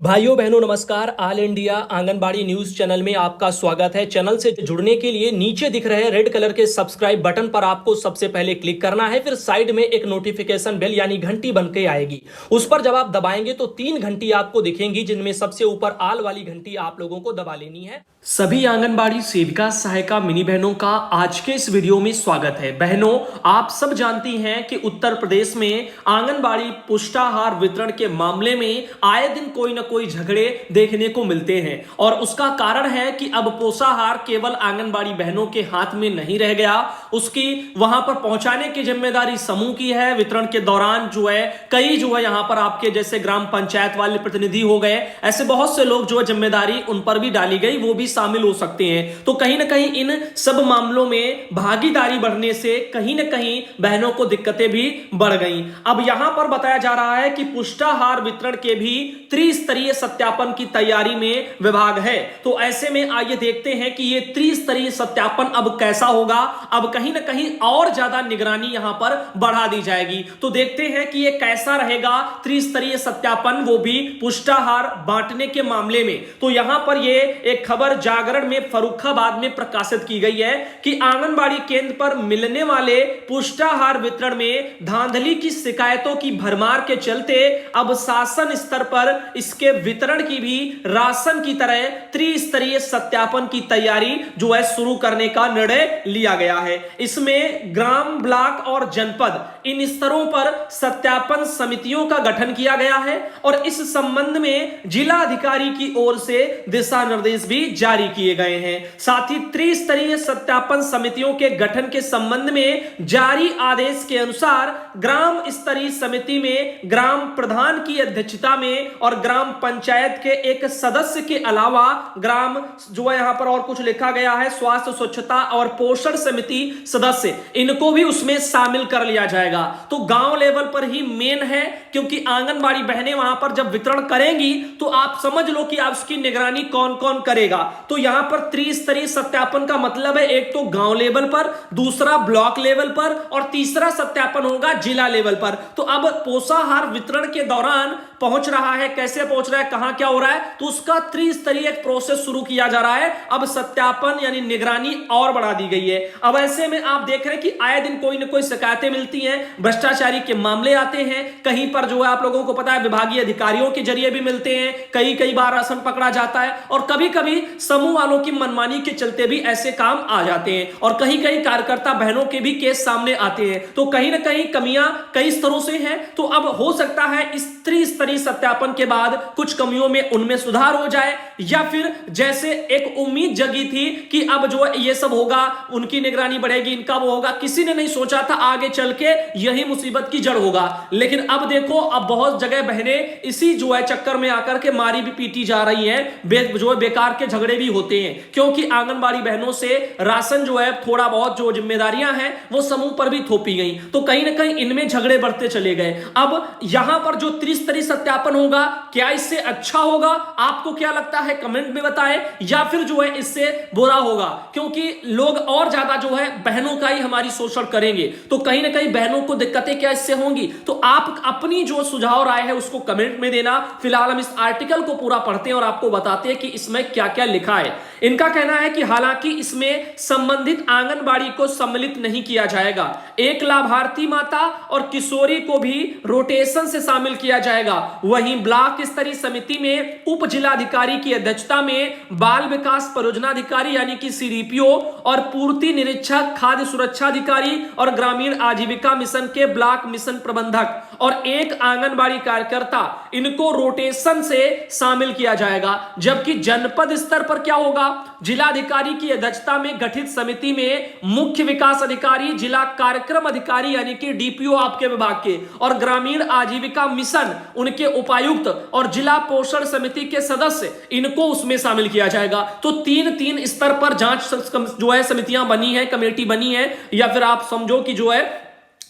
भाइयों बहनों नमस्कार। All India anganwadi news channel में आपका स्वागत है। चैनल से जुड़ने के लिए नीचे दिख रहे रेड कलर के सब्सक्राइब बटन पर आपको सबसे पहले क्लिक करना है। फिर साइड में एक नोटिफिकेशन बेल यानी घंटी बन के आएगी, उस पर जब आप दबाएंगे तो 3 घंटी आपको दिखेंगी, जिनमें सबसे ऊपर आल वाली घंटी आप लोगों को दबा लेनी है। सभी आंगनबाड़ी सेविका सहायिका मिनी बहनों का आज के इस वीडियो में स्वागत है। बहनों, आप सब जानती हैं कि उत्तर प्रदेश में आंगनबाड़ी पुष्टाहार वितरण के मामले में आए दिन कोई न कोई झगड़े देखने को मिलते हैं, और उसका कारण है कि अब पोषाहार केवल आंगनबाड़ी बहनों के हाथ में नहीं रह गया, उसकी वहां पर पहुंचाने की जिम्मेदारी समूह की है। वितरण के दौरान कई यहां पर आपके जैसे ग्राम पंचायत वाले प्रतिनिधि हो गए, ऐसे बहुत से लोग जिम्मेदारी उन पर भी डाली गई, वो भी शामिल हो सकते हैं। तो कहीं ना कहीं इन सब मामलों में भागीदारी बढ़ने से कहीं ना कहीं बहनों को दिक्कतें भी बढ़ गई। अब यहां पर बताया जा रहा है कि पुष्टाहार वितरण के भी त्रिस्तरीय सत्यापन की तैयारी में विभाग है। तो ऐसे में आइए देखते हैं कि यह त्रिस्तरीय सत्यापन अब कैसा होगा। अब कहीं ना कहीं और ज्यादा निगरानी यहां पर बढ़ा दी जाएगी। तो देखते हैं कि यह कैसा रहेगा त्रिस्तरीय सत्यापन, वो भी पुष्टाहार बांटने के मामले में। तो यहां पर यह एक खबर जागरण में फर्रुखाबाद में प्रकाशित की गई है कि आंगनबाड़ी केंद्र पर मिलने वाले पुष्टाहार वितरण में धांधली की शिकायतों की भरमार के चलते अब शासन स्तर पर इसके वितरण की भी राशन की तरह त्रिस्तरीय सत्यापन की तैयारी शुरू करने का निर्णय लिया गया है। इसमें ग्राम, ब्लॉक और जनपद इन स्तरों पर सत्यापन समितियों का गठन किया गया है, और इस संबंध में जिला अधिकारी की ओर से दिशा निर्देश भी जारी किए गए हैं। साथ ही त्रिस्तरीय सत्यापन समितियों के गठन के संबंध में जारी आदेश के अनुसार ग्राम स्तरीय समिति में ग्राम प्रधान की अध्यक्षता में और ग्राम पंचायत के एक सदस्य के अलावा ग्राम यहां पर और कुछ लिखा गया है, स्वास्थ्य स्वच्छता और पोषण समिति सदस्य, इनको भी उसमें शामिल कर लिया जाएगा। तो गांव लेवल पर ही मेन है, क्योंकि आंगनबाड़ी बहनें वहां पर जब वितरण करेंगी तो आप समझ लो कि आप उसकी निगरानी कौन कौन करेगा। तो यहां पर त्रिस्तरीय सत्यापन का मतलब है एक तो गांव लेवल पर, दूसरा ब्लॉक लेवल पर, और तीसरा सत्यापन होगा जिला लेवल पर। तो अब पोषाहार वितरण के दौरान पहुंच रहा है, कैसे पहुंच रहा है, कहां क्या हो रहा है, तो उसका त्रिस्तरीय प्रोसेस शुरू किया जा रहा है। अब सत्यापन यानी निगरानी और बढ़ा दी गई है। अब ऐसे में आप देख रहे हैं कि आए दिन कोई ना कोई शिकायतें मिलती हैं, भ्रष्टाचारी के मामले आते हैं, कहीं पर आप लोगों को पता है विभागीय अधिकारियों के जरिए भी मिलते हैं, कई बार राशन पकड़ा जाता है, और कभी कभी समूह वालों की मनमानी के चलते भी ऐसे काम आ जाते हैं, और कहीं कार्यकर्ता बहनों के भी केस सामने आते हैं। तो कहीं ना कहीं कमियां कई स्तरों से हैं। तो अब हो सकता है इस त्रिस्तरीय सत्यापन के बाद कुछ कमियों में उनमें सुधार हो जाए, या फिर जैसे एक उम्मीद जगी थी कि अब ये सब होगा, उनकी निगरानी बढ़ेगी, इनका वो होगा, किसी ने नहीं सोचा था आगे चल के यही मुसीबत की जड़ होगा। लेकिन अब देखो, अब बहुत जगह बहनें इसी चक्कर में आकर के मारी भी पीटी जा रही हैं, बेकार के झगड़े भी होते हैं, क्योंकि आंगनबाड़ी बहनों से राशन थोड़ा बहुत जिम्मेदारियां हैं वो समूह पर भी थोपी गई। तो कहीं ना कहीं इनमें झगड़े बढ़ते चले गए। अब यहां पर जो त्रिस्तरीय सत्यापन होगा, क्या इससे अच्छा होगा? आपको क्या लगता है कमेंट में बताएं, या फिर इससे बुरा होगा? क्योंकि लोग और ज्यादा बहनों का ही हमारी शोषण करेंगे, तो कहीं ना कहीं बहनों को दिक्कतें क्या इससे होंगी? तो आप अपनी सुझाव राय है उसको कमेंट में देना। फिलहाल हम इस आर्टिकल को पूरा पढ़ते हैं और आपको बताते हैं कि इसमें क्या क्या लिखा है। इनका कहना है कि हालांकि इसमें संबंधित आंगनबाड़ी को सम्मिलित नहीं किया जाएगा, एक लाभार्थी माता और किशोरी को भी रोटेशन से शामिल किया जाएगा। वहीं ब्लॉक स्तरीय समिति में उप जिलाधिकारी की अध्यक्षता में बाल विकास परियोजना अधिकारी यानी कि सीडीपीओ और पूर्ति निरीक्षक, खाद्य सुरक्षा अधिकारी और ग्रामीण आजीविका मिशन के ब्लॉक मिशन प्रबंधक और एक आंगनबाड़ी कार्यकर्ता, इनको रोटेशन से शामिल किया जाएगा। जबकि जनपद स्तर पर क्या होगा, जिलाधिकारी की अध्यक्षता में गठित समिति में मुख्य विकास अधिकारी, जिला कार्यक्रम अधिकारी यानी कि डीपीओ आपके विभाग के, और ग्रामीण आजीविका मिशन उनके उपायुक्त और जिला पोषण समिति के सदस्य, इनको उसमें शामिल किया जाएगा। तो तीन स्तर पर जांच समितियां बनी है, कमेटी बनी है, या फिर आप समझो कि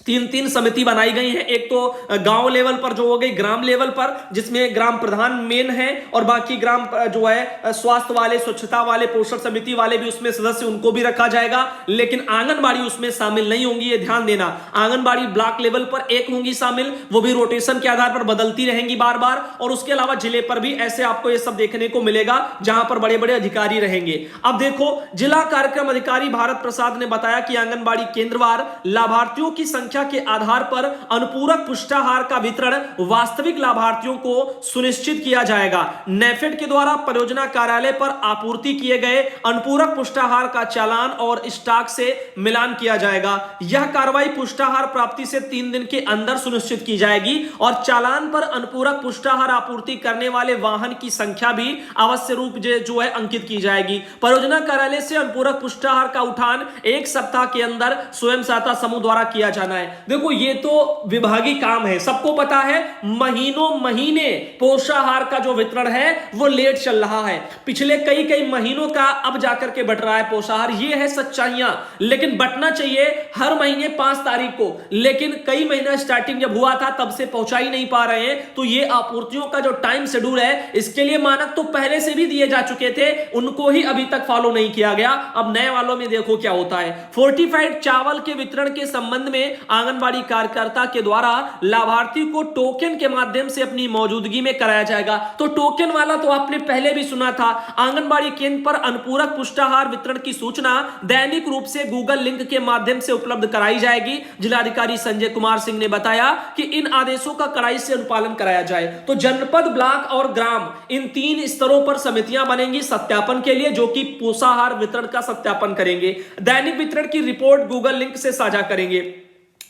तीन तीन समिति बनाई गई है। एक तो गांव लेवल पर जो हो गई, ग्राम लेवल पर जिसमें ग्राम प्रधान मेन है और बाकी ग्राम जो है स्वास्थ्य वाले, स्वच्छता वाले, पोषण समिति वाले भी उसमें सदस्य, उनको भी रखा जाएगा। लेकिन आंगनबाड़ी उसमें शामिल नहीं होंगी, ये ध्यान देना। आंगनबाड़ी ब्लॉक लेवल पर एक होंगी शामिल, वो भी रोटेशन के आधार पर बदलती रहेंगी बार बार। और उसके अलावा जिले पर भी ऐसे आपको ये सब देखने को मिलेगा जहां पर बड़े बड़े अधिकारी रहेंगे। अब देखो, जिला कार्यक्रम अधिकारी भारत प्रसाद ने बताया कि आंगनबाड़ी केंद्रवार लाभार्थियों की संख्या के आधार पर अनुपूरक पुष्टाहार का वितरण वास्तविक लाभार्थियों को सुनिश्चित किया जाएगा। नेफेड के द्वारा परियोजना कार्यालय पर आपूर्ति किए गए अनुपूरक पुष्टाहार का चालान और स्टॉक से मिलान किया जाएगा। यह कार्रवाई पुष्टाहार प्राप्ति से 3 दिन के अंदर सुनिश्चित की जाएगी और चालान पर अनुपूरक पुष्टाहार आपूर्ति करने वाले वाहन की संख्या भी अवश्य रूप जो है अंकित की जाएगी। परियोजना कार्यालय से अनुपूरक पुष्टाहार का उठान 1 सप्ताह के अंदर स्वयं सहायता समूह द्वारा किया जाना है। देखो, ये तो विभागीय काम है, सबको पता है। महीनों महीने पोषाहार का जो वितरण है वो लेट चल रहा है, पिछले कई महीनों का अब जाकर के बट रहा है पोषाहार। ये है सच्चाइयां, लेकिन बटना चाहिए हर महीने 5 तारीख को, लेकिन कई महीना स्टार्टिंग जब हुआ था तब से पहुंचा ही नहीं पा रहे हैं। तो ये आपूर्तियों का जो टाइम शेड्यूल है, इसके लिए मानक तो पहले से भी दिए जा चुके थे, उनको ही अभी तक फॉलो नहीं किया गया। अब नए वालों में देखो क्या होता है। फोर्टिफाइड चावल के वितरण के संबंध में आंगनबाड़ी कार्यकर्ता के द्वारा लाभार्थी को टोकन के माध्यम से अपनी मौजूदगी में कराया जाएगा। तो टोकन वाला तो आपने पहले भी सुना था। आंगनबाड़ी केंद्र पर अनुपूरक पुष्टाहार वितरण की सूचना दैनिक रूप से गूगल लिंक के माध्यम से उपलब्ध कराई जाएगी। जिलाधिकारी संजय कुमार सिंह ने बताया कि इन आदेशों का कड़ाई से अनुपालन कराया जाए। तो जनपद, ब्लॉक और ग्राम, इन 3 स्तरों पर समितियां बनेंगी सत्यापन के लिए, जो कि पोषाहार वितरण का सत्यापन करेंगे। दैनिक वितरण की रिपोर्ट गूगल लिंक से साझा करेंगे।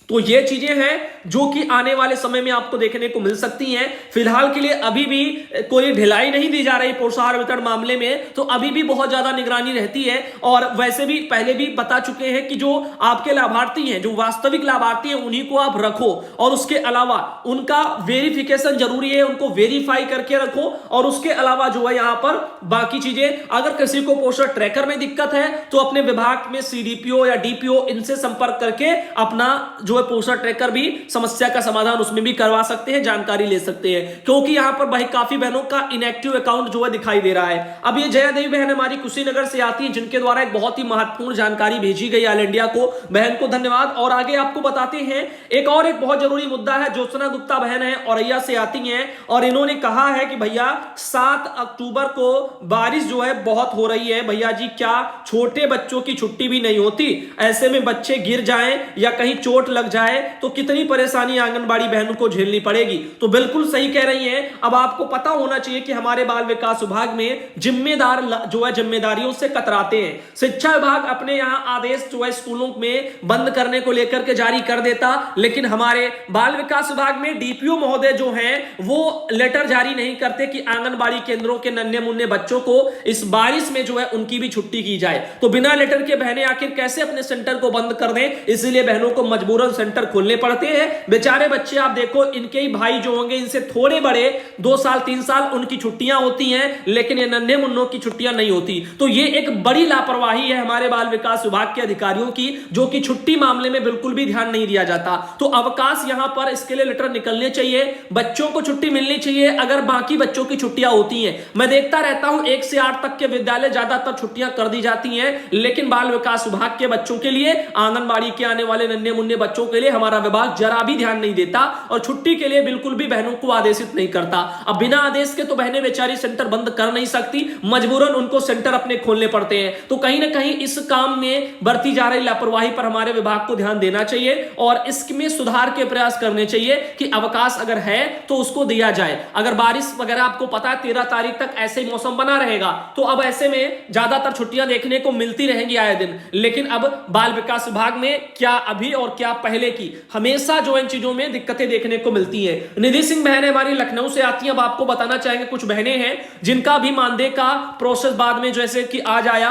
तो ये चीजें हैं जो कि आने वाले समय में आपको देखने को मिल सकती हैं। फिलहाल के लिए अभी भी कोई ढिलाई नहीं दी जा रही पोषाहार वितरण मामले में, तो अभी भी बहुत ज्यादा निगरानी रहती है। और वैसे भी पहले भी बता चुके हैं कि जो आपके लाभार्थी हैं, जो वास्तविक लाभार्थी हैं, उन्हीं को आप रखो और उसके अलावा उनका वेरिफिकेशन जरूरी है, उनको वेरीफाई करके रखो। और उसके अलावा जो है यहां पर बाकी चीजें, अगर किसी को पोषण ट्रैकर में दिक्कत है तो अपने विभाग में सीडीपीओ या डीपीओ इनसे संपर्क करके अपना जो पोषण ट्रैकर भी समस्या का समाधान उसमें भी करवा सकते हैं, जानकारी ले सकते हैं। क्योंकि यहां पर भाई काफी बहनों का इनएक्टिव अकाउंट जो है दिखाई दे रहा है। अब ये जया देवी बहन हमारी कुशीनगर से आती है, जिनके द्वारा एक बहुत ही महत्वपूर्ण जानकारी भेजी गई ऑल इंडिया को। बहन को धन्यवाद। और आगे आपको बताते हैं एक बहुत जरूरी मुद्दा है। ज्योत्सना गुप्ता बहन है, औरैया से आती हैं और इन्होंने कहा है कि भैया 7 अक्टूबर को बारिश जो है बहुत हो रही है। भैया जी, क्या छोटे बच्चों की छुट्टी भी नहीं होती? ऐसे में बच्चे गिर जाएं या कहीं चोट लग जाए तो कितनी परेशानी आंगनबाड़ी बहनों को झेलनी पड़ेगी। तो बिल्कुल सही कह रही हैं। अब आपको पता होना चाहिए कि हमारे बाल विकास विभाग में जिम्मेदार जो है जिम्मेदारियों से कतराते हैं। शिक्षा विभाग अपने यहां आदेश जो है स्कूलों में बंद करने को लेकर के जारी कर देता, लेकिन हमारे बाल विकास विभाग में डीपीओ महोदय जो हैं वो लेटर जारी नहीं करते कि आंगनबाड़ी केंद्रों के नन्हे मुन्ने बच्चों को इस बारिश में जो है उनकी भी छुट्टी की जाए। तो बिना लेटर के बहनें आखिर कैसे अपने सेंटर को बंद कर दें? इसलिए बहनों को मजबूरन सेंटर खोलने पड़ते हैं। बेचारे बच्चे आप देखो, इनके ही भाई जो होंगे इनसे थोड़े बड़े, 2 साल 3 साल उनकी छुट्टियां होती हैं, लेकिन ये नन्हे मुन्नों की छुट्टियां नहीं होती। तो ये एक बड़ी लापरवाही है हमारे बाल विकास विभाग के अधिकारियों की, जो कि छुट्टी मामले में बिल्कुल भी ध्यान नहीं दिया जाता। तो अवकाश यहां पर इसके लिए लेटर निकलने चाहिए, बच्चों को छुट्टी मिलनी चाहिए अगर बाकी बच्चों की छुट्टियां होती हैं। मैं देखता रहता हूं 1 से 8 तक के विद्यालय ज्यादातर छुट्टियां कर दी जाती हैं, लेकिन बाल विकास विभाग के बच्चों के लिए, आंगनबाड़ी के आने वाले नन्हे मुन्ने बच्चों के लिए हमारा विभाग जरा भी ध्यान नहीं देता और छुट्टी के लिए बिल्कुल भी बहनों को आदेशित नहीं करता। अब बिना आदेश के तो बहनें बेचारी सेंटर बंद कर नहीं सकती, मजबूरन उनको सेंटर अपने खोलने पड़ते हैं। तो कहीं ना कहीं इस काम में बरती जा रही लापरवाही पर हमारे विभाग को ध्यान देना चाहिए और इसमें सुधार के प्रयास करने चाहिए कि अवकाश अगर है तो उसको दिया जाए। अगर बारिश वगैरह आपको पता है 13 तारीख तक ऐसे ही मौसम बना रहेगा, तो अब ऐसे में ज्यादातर छुट्टियां देखने को मिलती रहेंगी आए दिन। लेकिन अब बाल विकास विभाग में क्या अभी और क्या पहले की, हमेशा जो इन चीजों में दिक्कतें देखने को मिलती है। निधि सिंह बहनें हमारी लखनऊ से आती हैं। अब आपको बताना चाहेंगे, कुछ बहनें हैं जिनका भी मानदेय का प्रोसेस बाद में जैसे कि आज आया,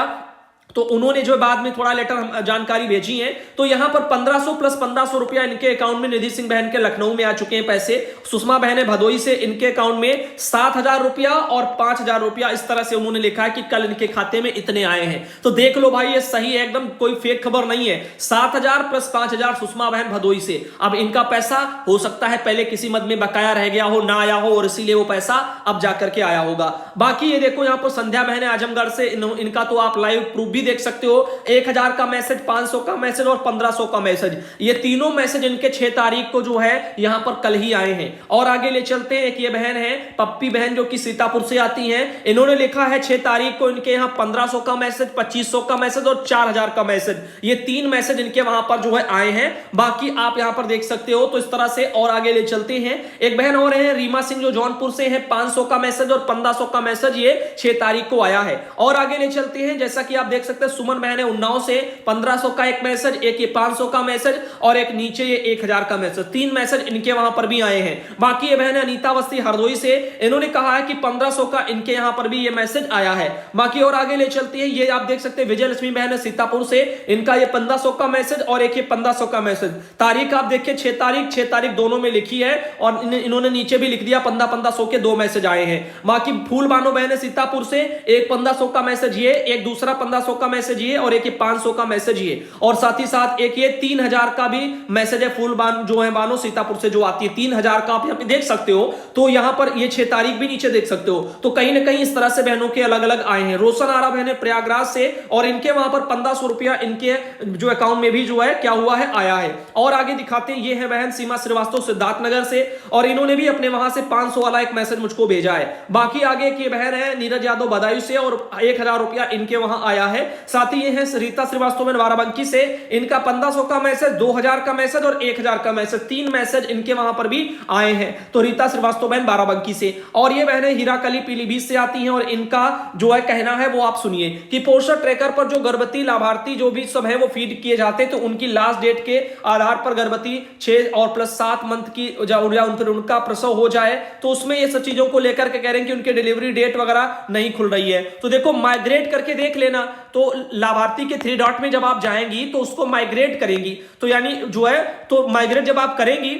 तो उन्होंने जो बाद में थोड़ा लेटर जानकारी भेजी है, तो यहां पर 1500 प्लस 1500 रुपया इनके अकाउंट में निधि सिंह बहन के लखनऊ में आ चुके हैं पैसे। सुषमा बहन भदोई से इनके अकाउंट में 7000 रुपया और 5000 रुपया, इस तरह से उन्होंने लिखा है कि कल इनके खाते में इतने आए हैं। तो देख लो भाई, ये सही है एकदम, कोई फेक खबर नहीं है। 7000 प्लस 5000 सुषमा बहन भदोई से। अब इनका पैसा हो सकता है पहले किसी मद में बकाया रह गया हो, ना आया हो, और इसीलिए वो पैसा अब जाकर के आया होगा। बाकी ये देखो, यहां पर संध्या बहन आजमगढ़ से, इनका तो आप लाइव प्रूफ भी देख सकते हो। 1000 का मैसेज, 500 का मैसेज और 1500 का मैसेज, ये तीनों मैसेज इनके 6 तारीख को जो है यहां पर कल ही आए हैं। और आगे ले चलते हैं, एक ये बहन है पप्पी बहन जो कि सीतापुर से आती हैं, इन्होंने लिखा है 6 तारीख को इनके यहां 1500 का मैसेज, 2500 का मैसेज और 4000 का मैसेज, ये 3 मैसेज इनके वहां पर जो है आए हैं। बाकी आप यहां पर देख सकते हो। तो इस तरह से और आगे ले चलते हैं, एक बहन और है रीमा सिंह जो जौनपुर से है, 500 का मैसेज और 1500 का मैसेज ये 6 तारीख को आया है। और आगे ले चलते हैं, जैसा कि आप देख सकते हैं सुमन बहन है उन्नाव से, 1500 का एक मैसेज, एक ये 500 का मैसेज और एक नीचे ये 1000 का मैसेज, 3 मैसेज इनके वहां पर भी आए हैं। बाकी ये बहन है अनीता अवस्थी हरदोई से, इन्होंने कहा है कि 1500 का इनके यहां पर भी ये मैसेज आया है। बाकी और आगे ले चलते हैं, ये आप देख सकते हैं विजय लक्ष्मी बहन है सीतापुर से, इनका ये 1500 का मैसेज और एक ये 1500 का मैसेज। तारीख आप देखिए 6 तारीख दोनों में लिखी है और इन्होंने नीचे भी लिख दिया 1500 के 2 मैसेज आए हैं। बाकी फूल बानो बहन है सीतापुर से, एक 1500 का मैसेज ये, एक दूसरा 1500 का मैसेज ये और एक ये 500 का मैसेज ये, और साथ ही साथ एक ये 3000 का भी मैसेज है फूल बान जो है बानो सीतापुर से जो आती है, 3000 का आप यहां पे देख सकते हो। तो यहां पर ये 6 तारीख भी नीचे देख सकते हो। तो कहीं ना कहीं इस तरह से बहनों के अलग अलग आए हैं। रोशन आरा बहन है प्रयागराज से, और इनके वहां पर 1500 रुपया इनके जो अकाउंट में भी जो है क्या हुआ है, आया है। और आगे दिखाते हैं, ये है बहन सीमा श्रीवास्तव सिद्धार्थनगर से, और इन्होंने भी अपने वहां से 500 वाला एक मैसेज मुझको भेजा है। बाकी आगे की बहन है नीरज यादव बदायूं से, और 1000 रुपया इनके वहां आया है। साथ ही ये है रीता श्रीवास्तव में बाराबंकी से, इनका 1500 का मैसेज, 2000 का मैसेज और 1000 का मैसेज, 3 मैसेज इनके वहां पर भी आए हैं। तो रीता श्रीवास्तव बहन बाराबंकी से। और ये बहनें हीराकली पीलीभीत से आती हैं, और इनका जो है कहना है वो आप सुनिए कि पोस्टर ट्रैकर पर जो गर्भवती लाभार्थी जो भी सब है वो फीड किए जाते हैं, तो उनकी लास्ट डेट के आधार पर गर्भवती 6 और प्लस 7 मंथ की उनका प्रसव हो जाए, तो उसमें ये सब चीजों को लेकर के कह रहे हैं कि उनके डिलीवरी डेट वगैरह नहीं खुल रही है। तो देखो माइग्रेट करके देख लेना, तो लाभार्थी के 3 डॉट में जब आप जाएंगी तो उसको माइग्रेट करेंगी, तो यानी जो है तो माइग्रेट जब आप करेंगी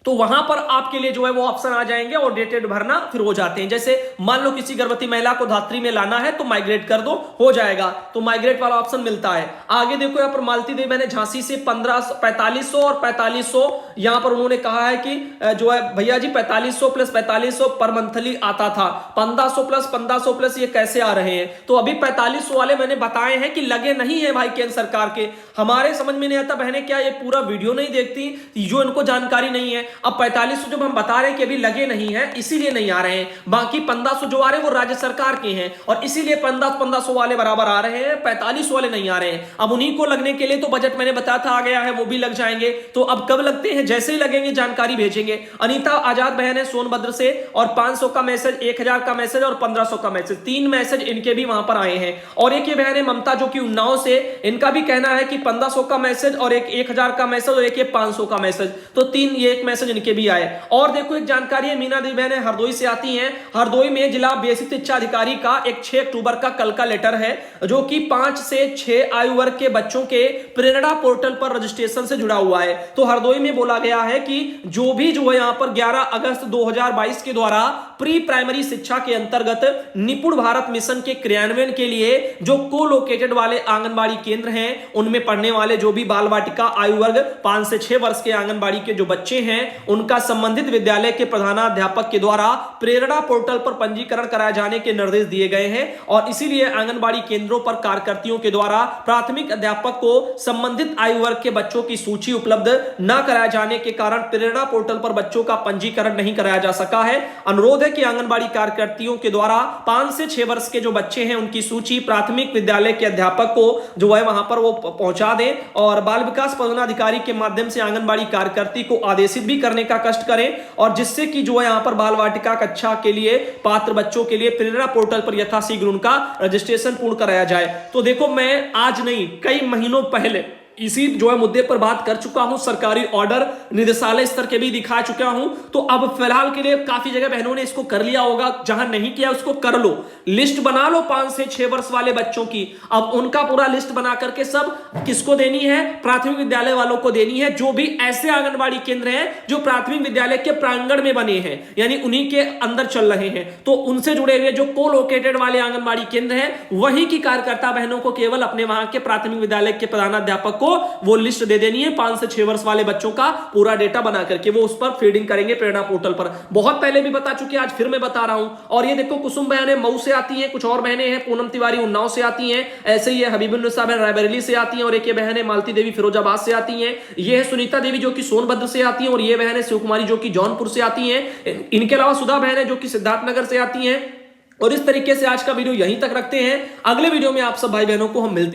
तो वहां पर आपके लिए जो है वो ऑप्शन आ जाएंगे और डेटेड भरना फिर हो जाते हैं। जैसे मान लो किसी गर्भवती महिला को धात्री में लाना है तो माइग्रेट कर दो, हो जाएगा, तो माइग्रेट वाला ऑप्शन मिलता है। आगे देखो यहाँ पर मालती देवी मैंने झांसी से 4500 और 4500, यहां पर उन्होंने कहा है कि जो है भैया जी 4500 प्लस 4500 पर मंथली आता था, 1500 प्लस 1500 प्लस ये कैसे आ रहे हैं। तो अभी 4500 वाले मैंने बताए हैं कि लगे नहीं है भाई केंद्र सरकार के। हमारे समझ में नहीं आता बहनें क्या ये पूरा वीडियो नहीं देखती, जो इनको जानकारी नहीं है। अब 4500 जब हम बता रहे हैं कि अभी लगे नहीं है इसीलिए नहीं आ रहे हैं, बाकी 1500 जो आ रहे हैं वो राज्य सरकार के हैं और इसीलिए 1500 वाले बराबर आ रहे हैं, 4500 वाले नहीं आ रहे हैं। अब उन्हीं को लगने के लिए तो बजट मैंने बताया था आ गया है, वो भी लग जाएंगे। तो अब कब लगते हैं, जैसे ही लगेंगे जानकारी भेजेंगे। अनीता आजाद बहन है सोनभद्र से, और 500 का मैसेज, 1000 का मैसेज और 1500 का मैसेज, 3 मैसेज इनके भी वहां पर आए हैं। और एक ये बहन है ममता जो कि उन्नाव से, इनका भी कहना है कि 1500 का मैसेज और एक 1000 का मैसेज और एक 500 का मैसेज, तो 3 ये एक मैसेज इनके भी आए। और देखो एक जानकारी है, मीना देवी बहन हरदोई से आती हैं, हरदोई में जिला बेसिक शिक्षा अधिकारी का एक 6 अक्टूबर का कल का लेटर है जो कि 5 से 6 आयु वर्ग के बच्चों के प्रेरणा पोर्टल पर रजिस्ट्रेशन से जुड़ा हुआ है। तो हरदोई में बोला गया है कि जो भी जो है यहां पर 11 अगस्त 2022 के द्वारा प्री प्राइमरी शिक्षा के अंतर्गत निपुण भारत मिशन के क्रियान्वयन के लिए जो को लोकेटेड वाले आंगनबाड़ी केंद्र हैं उनमें पढ़ने वाले जो भी बाल वाटिका आयु वर्ग 5 से 6 वर्ष के आंगनबाड़ी के जो बच्चे हैं उनका संबंधित विद्यालय के प्रधानाध्यापक के द्वारा प्रेरणा पोर्टल पर पंजीकरण कराए जाने के निर्देश दिए गए हैं। और इसीलिए आंगनबाड़ी केंद्रों पर कार्यकर्तियों के द्वारा प्राथमिक अध्यापक को संबंधित आयु वर्ग के बच्चों की सूची उपलब्ध न कराए जाने के कारण प्रेरणा पोर्टल पर बच्चों का पंजीकरण नहीं कराया जा सका है। अनुरोध है कि आंगनबाड़ी कार्यकर्तियों के द्वारा 5 से 6 वर्ष के जो बच्चे हैं उनकी सूची प्राथमिक विद्यालय के अध्यापक को जो है वहां पर वो पहुंचा दें और बाल विकास पदाधिकारी के माध्यम से आंगनबाड़ी कार्यकर्ती को आदेशित भी करने का कष्ट करें, और जिससे कि जो है यहां पर बाल वाटिका कक्षा के लिए पात्र बच्चों के लिए प्रेरणा पोर्टल पर यथाशीघ्र उनका रजिस्ट्रेशन पूर्ण कराया जाए। तो देखो मैं आज नहीं कई महीनों पहले इसी जो है मुद्दे पर बात कर चुका हूं, सरकारी ऑर्डर निदेशालय स्तर के भी दिखा चुका हूं। तो अब फिलहाल के लिए काफी जगह बहनों ने इसको कर लिया होगा, जहां नहीं किया उसको कर लो, लिस्ट बना लो 5 से 6 वर्ष वाले बच्चों की। अब उनका पूरा लिस्ट बना करके सब किसको देनी है, प्राथमिक विद्यालय वालों को देनी है, जो भी ऐसे आंगनबाड़ी केंद्र हैं जो प्राथमिक विद्यालय के प्रांगण में बने हैं, यानी उन्हीं के अंदर चल रहे हैं। तो उनसे जुड़े हुए जो कोलोकेटेड वाले आंगनबाड़ी केंद्र हैं, वहीं की कार्यकर्ता बहनों को केवल अपने वहां के प्राथमिक विद्यालय के प्रधानाध्यापक को वो लिस्ट दे देनी है 5 से 6 वर्ष वाले बच्चों का पूरा डेटा बना करके, वो उस पर फीडिंग करेंगे प्रेरणा पोर्टल पर। बहुत पहले भी बता चुके, आज फिर मैं बता रहा हूं। और ये देखो कुसुम बहनें मऊ से आती हैं, कुछ और बहनें हैं पूनम तिवारी उन्नाव से आती हैं, ऐसे ही हबीबुन्निसा बहन रायबरेली से आती हैं, और एक ये बहन है मालती देवी फिरोजाबाद से आती हैं, ये है सुनीता देवी जो कि सोनभद्र से आती हैं, और ये बहन है शिव कुमारी जो कि जौनपुर से आती हैं। इनके अलावा सुधा बहन है जो कि सिद्धार्थनगर से आती हैं। और इस तरीके से आज का वीडियो यहीं तक रखते हैं। अगले वीडियो में आप सब भाई बहनों को हम मिलते हैं।